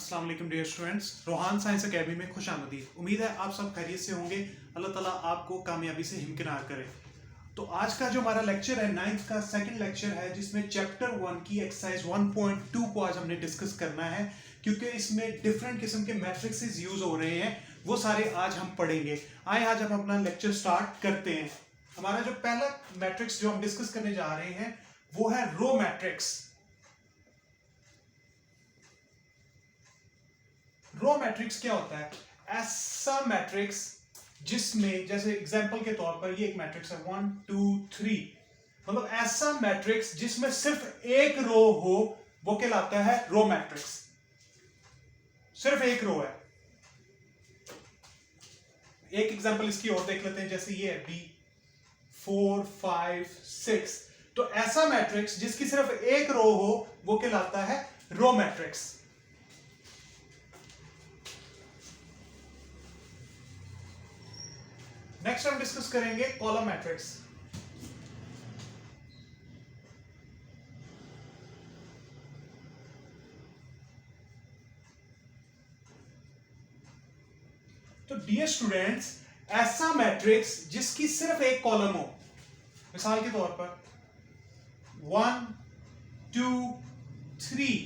अस्सलाम वालेकुम dear students, Rohan science academy में खुश आमदीद। उम्मीद है आप सब खैरियत से होंगे। अल्लाह ताला आपको कामयाबी से हिमकिनार करे। तो आज का जो हमारा लेक्चर है 9th का सेकंड लेक्चर है, जिसमें चैप्टर 1 की एक्सरसाइज 1.2 को आज हमने डिस्कस करना है, क्योंकि इसमें डिफरेंट किस्म के मैट्रिक्सेस यूज हो रहे हैं, वो सारे आज हम पढ़ेंगे। आए आज हम अपना लेक्चर स्टार्ट करते हैं। हमारा जो पहला मैट्रिक्स जो हम डिस्कस करने जा रहे हैं वो है रो मैट्रिक्स। रो मैट्रिक्स क्या होता है? ऐसा मैट्रिक्स जिसमें, जैसे एग्जांपल के तौर पर ये एक मैट्रिक्स है 1 2 3, मतलब ऐसा मैट्रिक्स जिसमें सिर्फ एक रो हो वो कहलाता है रो मैट्रिक्स। सिर्फ एक रो है। एक एग्जांपल इसकी और देख लेते हैं, जैसे ये है B 4 5 6। तो ऐसा मैट्रिक्स जिसकी सिर्फ एक रो हो वो कहलाता है रो मैट्रिक्स। नेक्स्ट हम डिस्कस करेंगे कॉलम मैट्रिक्स। तो डियर स्टूडेंट्स, ऐसा मैट्रिक्स जिसकी सिर्फ एक कॉलम हो, मिसाल के तौर पर 1 2 3,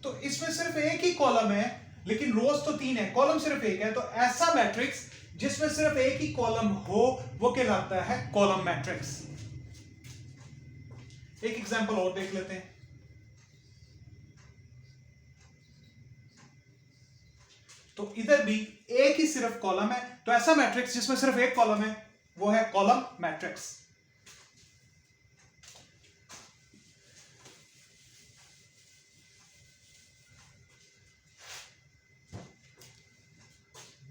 तो इसमें सिर्फ एक ही कॉलम है लेकिन रोज तो 3 है, कॉलम सिर्फ एक है। तो ऐसा मैट्रिक्स जिसमें सिर्फ एक ही कॉलम हो वो कहलाता है कॉलम मैट्रिक्स। एक एग्जांपल और देख लेते हैं। तो इधर भी एक ही सिर्फ कॉलम है, तो ऐसा मैट्रिक्स जिसमें सिर्फ एक कॉलम है वो है कॉलम मैट्रिक्स।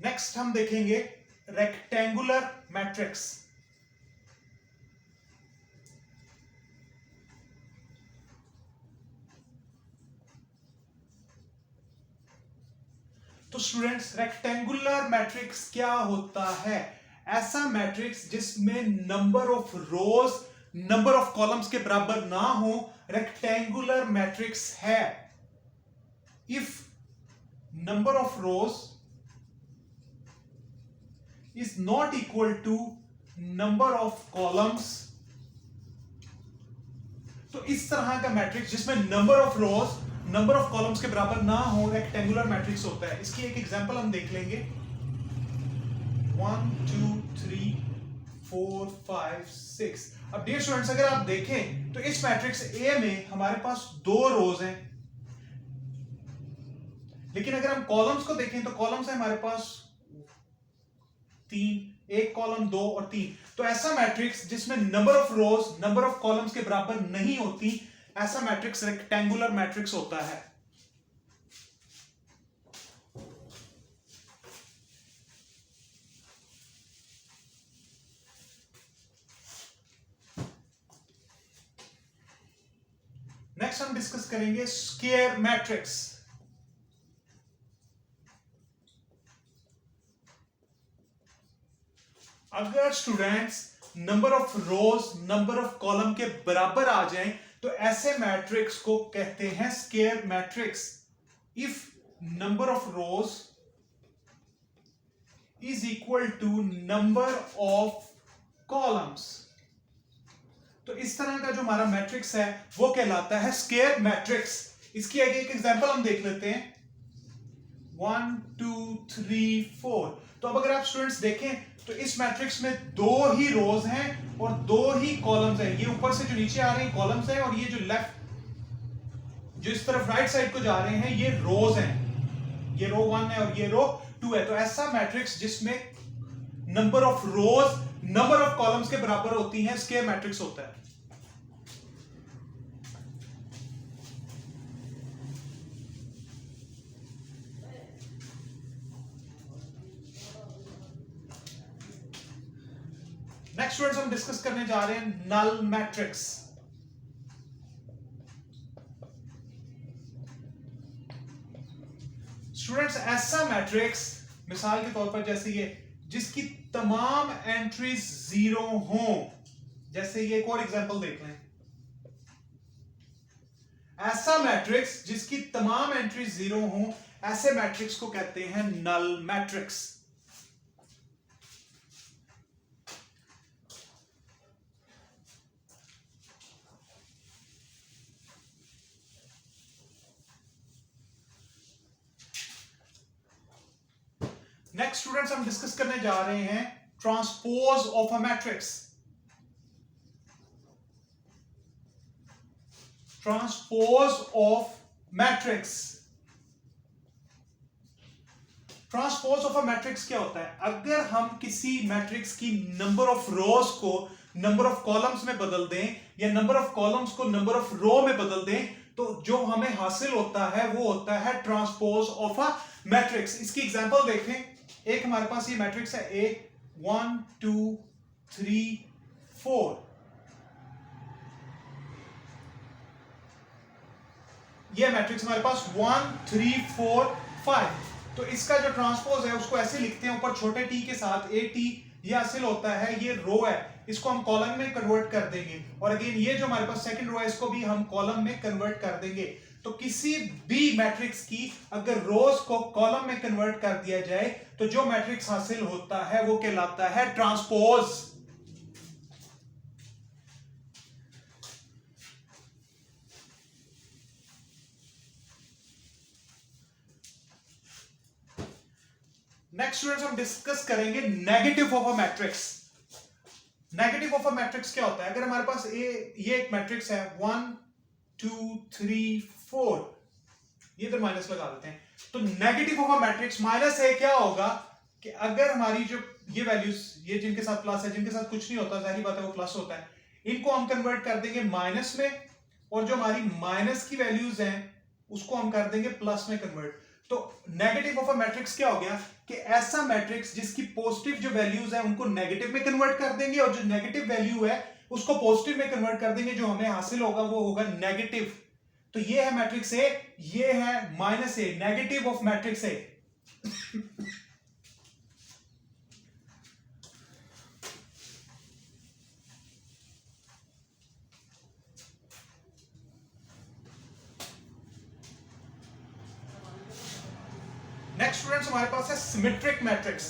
नेक्स्ट हम देखेंगे रेक्टेंगुलर मैट्रिक्स। तो स्टूडेंट्स, रेक्टेंगुलर मैट्रिक्स क्या होता है? ऐसा मैट्रिक्स जिसमें number of rose number of columns के बराबर ना हो, रेक्टेंगुलर मैट्रिक्स है। If number of rose is not equal to number of columns, तो इस तरह का मैट्रिक्स जिसमें number of rose number of columns के बराबर ना हो रेक्टेंगुलर मैट्रिक्स होता है। इसकी एक एग्जांपल हम देख लेंगे 1 2 3 4 5 6। अब डियर स्टूडेंट्स, अगर आप देखें तो इस मैट्रिक्स ए में हमारे पास 2 रोज हैं, लेकिन अगर हम कॉलम्स को देखें तो कॉलम्स है हमारे पास 3, एक कॉलम 2 और 3। तो ऐसा मैट्रिक्स जिसमें number of rose number of columns के बराबर नहीं होती, ऐसा मैट्रिक्स रेक्टेंगुलर मैट्रिक्स होता है। नेक्स्ट हम डिस्कस करेंगे स्क्वायर मैट्रिक्स। अगर students number of rose number of column के बराबर आ जाएं तो ऐसे मैट्रिक्स को कहते हैं square matrix. If number of rows is equal to number of columns, तो इस तरह का जो हमारा मैट्रिक्स है वो कहलाता है स्क्वायर मैट्रिक्स। इसकी एक एग्जांपल हम देख लेते हैं 1 2 3 4। तो अब अगर आप स्टूडेंट्स देखें तो इस मैट्रिक्स में 2 ही रोज हैं और 2 ही कॉलम्स हैं। ये ऊपर से जो नीचे आ रहे हैं कॉलम्स हैं, और ये जो लेफ्ट जो इस तरफ राइट साइड को जा रहे हैं ये रोज हैं। ये रो 1 है और ये रो 2 है। तो ऐसा मैट्रिक्स जिसमें number of rose number of columns के बराबर होती हैं स्क्वायर मैट्रिक्स होता है। नेक्स्ट स्टूडेंट्स, हम डिस्कस करने जा रहे हैं नल मैट्रिक्स। स्टूडेंट्स, ऐसा मैट्रिक्स मिसाल के तौर पर जैसे ये, जिसकी तमाम एंट्रीज 0 हों, जैसे ये एक और एग्जांपल देख लें। ऐसा मैट्रिक्स जिसकी तमाम एंट्री 0 हो, ऐसे मैट्रिक्स को कहते हैं नल मैट्रिक्स। नेक्स्ट स्टूडेंट्स हम डिस्कस करने जा रहे हैं transpose of a matrix. Transpose of matrix. Transpose of a matrix क्या होता है? अगर हम किसी मैट्रिक्स की नंबर ऑफ रोज को नंबर ऑफ कॉलम्स में बदल दें या नंबर ऑफ कॉलम्स को नंबर ऑफ रो में बदल दें, तो जो हमें हासिल होता है वो होता है ट्रांसपोज ऑफ अ मैट्रिक्स। इसकी एग्जांपल देखें। एक हमारे पास ये मैट्रिक्स है ए 1 2 3 4। ये मैट्रिक्स हमारे पास 1 3 4 5। तो इसका जो ट्रांसपोज है उसको ऐसे लिखते हैं, ऊपर छोटे टी के साथ ए टी। ये हासिल होता है, ये रो है, इसको हम कॉलम में कन्वर्ट कर देंगे। और अगेन ये जो हमारे पास सेकंड रो है इसको भी हम कॉलम में कन्वर्ट कर देंगे। तो किसी भी मैट्रिक्स की अगर रोज को कॉलम में कन्वर्ट कर दिया जाए तो जो मैट्रिक्स हासिल होता है वो कहलाता है ट्रांसपोज। नेक्स्ट स्टूडेंट्स हम डिस्कस करेंगे negative of a matrix. Negative of a matrix क्या होता है? अगर हमारे पास ये एक मैट्रिक्स है 1 2 3 4, ये इधर माइनस लगा देते हैं। तो negative of a matrix minus है क्या होगा कि अगर हमारी जो ये वैल्यूज, ये जिनके साथ प्लस है, जिनके साथ कुछ नहीं होता, जाहिर बात है वो प्लस होता है, इनको हम कन्वर्ट कर देंगे माइनस में, और जो हमारी माइनस की वैल्यूज हैं उसको हम कर देंगे प्लस में कन्वर्ट। तो नेगेटिव ऑफ अ मैट्रिक्स क्या हो गया कि ऐसा मैट्रिक्स जिसकी पॉजिटिव जो वैल्यूज है उनको नेगेटिव में कन्वर्ट कर देंगे, और जो नेगेटिव वैल्यू है उसको पॉजिटिव में कन्वर्ट कर देंगे। जो हमें हासिल होगा वो होगा नेगेटिव। तो ये है मैट्रिक्स ए, ये है minus A, negative of matrix A. Next students हमारे पास है सिमेट्रिक मैट्रिक्स।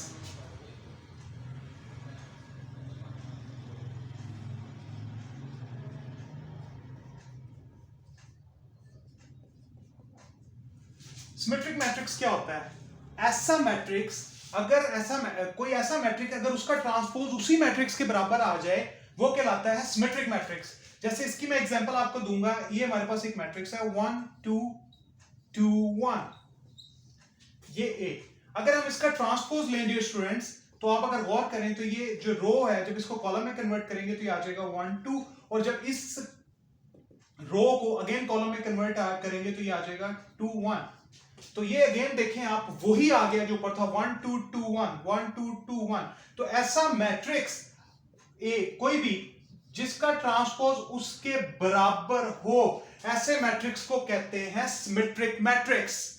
सिमेट्रिक मैट्रिक्स क्या होता है? ऐसा मैट्रिक्स, अगर कोई ऐसा मैट्रिक्स अगर उसका ट्रांसपोज उसी मैट्रिक्स के बराबर आ जाए वो कहलाता है सिमेट्रिक मैट्रिक्स। जैसे इसकी मैं एग्जांपल आपको दूंगा। ये हमारे पास एक मैट्रिक्स है 1 2 2 1, ये ए। अगर हम इसका ट्रांसपोज लेंगे स्टूडेंट्स, तो आप अगर गौर करें तो ये जो रो है, जब इसको कॉलम में कन्वर्ट करेंगे तो ये आ जाएगा 1 2, और जब इस रो को अगेन कॉलम में कन्वर्ट करेंगे तो ये आ जाएगा 2 1। तो ये अगेन देखें आप, वही आ गया जो ऊपर था 1 2 2 1 1 2 2 1। तो ऐसा मैट्रिक्स ए कोई भी जिसका ट्रांसपोज उसके बराबर हो, ऐसे मैट्रिक्स को कहते हैं सिमेट्रिक मैट्रिक्स।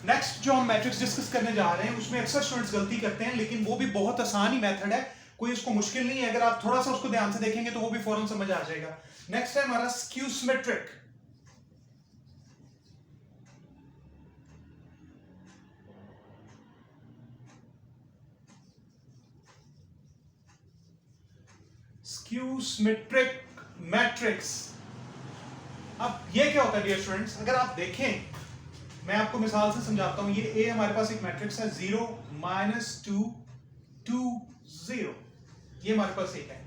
नेक्स्ट जो हम मैट्रिक्स डिस्कस करने जा रहे हैं उसमें अक्सर स्टूडेंट्स गलती करते हैं, लेकिन वो भी बहुत आसान ही मेथड है, कोई इसको मुश्किल नहीं है। अगर आप थोड़ा सा उसको ध्यान से देखेंगे तो वो भी फौरन समझ आ जाएगा। नेक्स्ट है हमारा skew symmetric. Skew symmetric matrix. अब ये क्या होता है डियर स्टूडेंट्स? अगर आप देखें, मैं आपको मिसाल से समझाता हूं। ये ए हमारे पास एक मैट्रिक्स है 0 -2 2 0, ये हमारे पास एक है।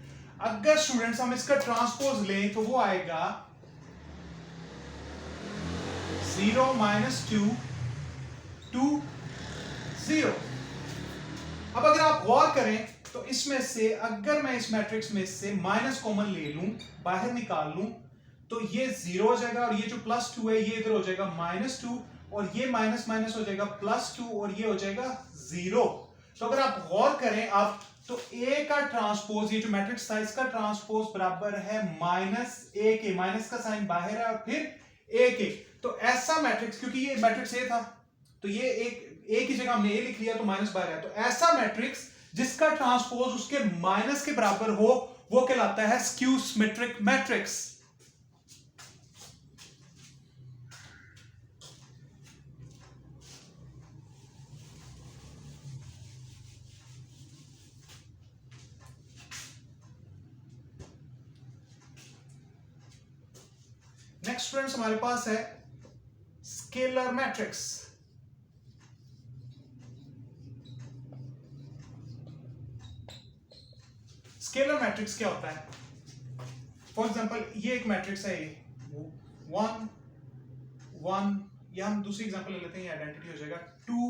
अगर स्टूडेंट्स हम इसका ट्रांसपोज लें तो वो आएगा 0 -2 2 0। अब अगर आप गौर करें तो इसमें से अगर मैं इस मैट्रिक्स में से माइनस कॉमन ले लूं, बाहर निकाल लूं, तो ये 0 हो जाएगा, और ये जो +2 है ये इधर हो जाएगा -2, और ये माइनस माइनस हो जाएगा +2, और ये हो जाएगा 0। तो अगर आप गौर करें आप, तो ए का ट्रांसपोज, ये जो मैट्रिक्स था इसका ट्रांसपोज बराबर है -a के, माइनस का साइन बाहर है और फिर a के। तो ऐसा मैट्रिक्स, क्योंकि ये मैट्रिक्स ए था, तो ये एक ए की जगह हमने ए लिख लिया तो माइनस बाहर है, तो ऐसा मैट्रिक्स जिसका ट्रांसपोज उसके माइनस के बराबर हो वो कहलाता है skew symmetric matrix. Next students हमारे पास है स्केलर मैट्रिक्स। स्केलर मैट्रिक्स क्या होता है? फॉर एग्जांपल ये एक मैट्रिक्स है, ये 1 1, या हम दूसरी एग्जांपल ले लेते हैं, ये आइडेंटिटी हो जाएगा 2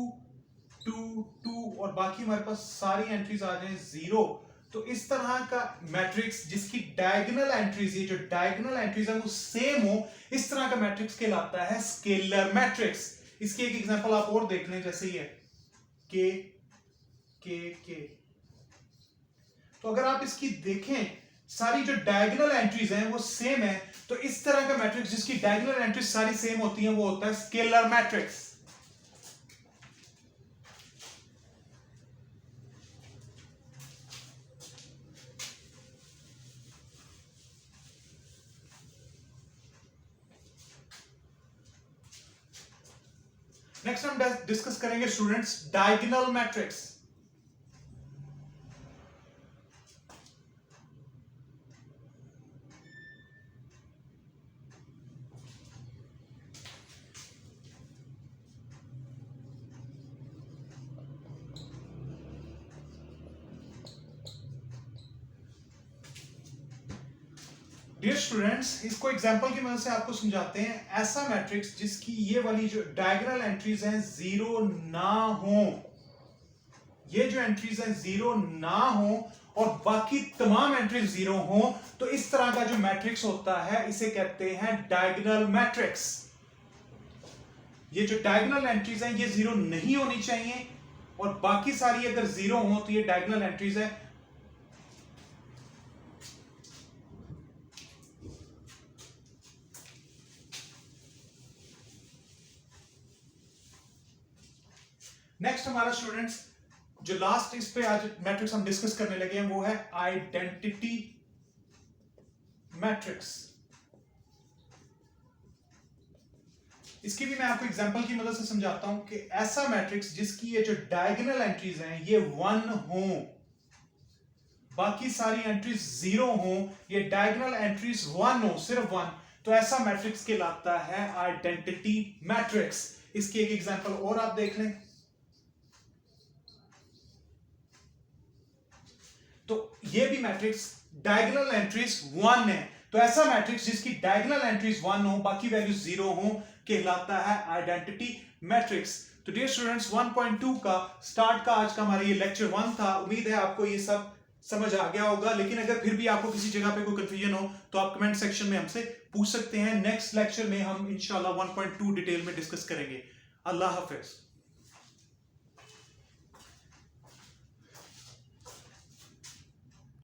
2 2 और बाकी हमारे पास सारी एंट्रीज आ जाए 0। तो इस तरह का मैट्रिक्स जिसकी डायगोनल एंट्रीज, ये जो डायगोनल एंट्रीज है वो सेम हो, इस तरह का मैट्रिक्स कहलाता है स्केलर मैट्रिक्स। इसकी एक एग्जांपल आप और देख लें, जैसे ये के के के। तो अगर आप इसकी देखें सारी जो डायगोनल एंट्रीज हैं वो सेम है, तो इस तरह का मैट्रिक्स जिसकी डायगोनल एंट्रीज सारी सेम होती हैं वो होता है स्केलर मैट्रिक्स। नेक्स्ट हम डिस्कस करेंगे students diagonal matrix. Dear students, इसको एग्जांपल की मदद से आपको समझाते हैं। ऐसा मैट्रिक्स जिसकी ये वाली जो डायगोनल एंट्रीज हैं जीरो ना हो, ये जो एंट्रीज हैं जीरो ना हो और बाकी तमाम एंट्रीज जीरो हो, तो इस तरह का जो मैट्रिक्स होता है इसे कहते हैं डायगोनल मैट्रिक्स। ये जो डायगोनल एंट्रीज हैं ये जीरो नहीं होनी चाहिए और बाकी सारी अगर जीरो हो तो ये डायगोनल एंट्रीज है। नेक्स्ट हमारा स्टूडेंट्स जो लास्ट इस पे आज मैट्रिक्स हम डिस्कस करने लगे हैं वो है आइडेंटिटी मैट्रिक्स। इसकी भी मैं आपको एग्जांपल की मदद से समझाता हूं कि ऐसा मैट्रिक्स जिसकी ये जो डायगोनल एंट्रीज हैं ये 1 हो, बाकी सारी एंट्रीज 0 हो, ये डायगोनल एंट्रीज 1 हो, सिर्फ 1, तो ऐसा मैट्रिक्स कहलाता है आइडेंटिटी मैट्रिक्स। इसकी एक एग्जांपल और आप देख लें, तो ये भी मैट्रिक्स डायगोनल एंट्रीज 1 है, तो ऐसा मैट्रिक्स जिसकी डायगोनल एंट्रीज 1 हो बाकी वैल्यू 0 हो कहलाता है आइडेंटिटी मैट्रिक्स। तो डियर स्टूडेंट्स 1.2 का स्टार्ट का आज का हमारा ये लेक्चर 1 था। उम्मीद है आपको ये सब समझ आ गया होगा, लेकिन अगर फिर भी आपको किसी जगह पे कोई कंफ्यूजन हो तो आप कमेंट सेक्शन में हमसे पूछ सकते हैं। नेक्स्ट लेक्चर में हम इंशाल्लाह 1.2 डिटेल में डिस्कस करेंगे। अल्लाह हाफिज।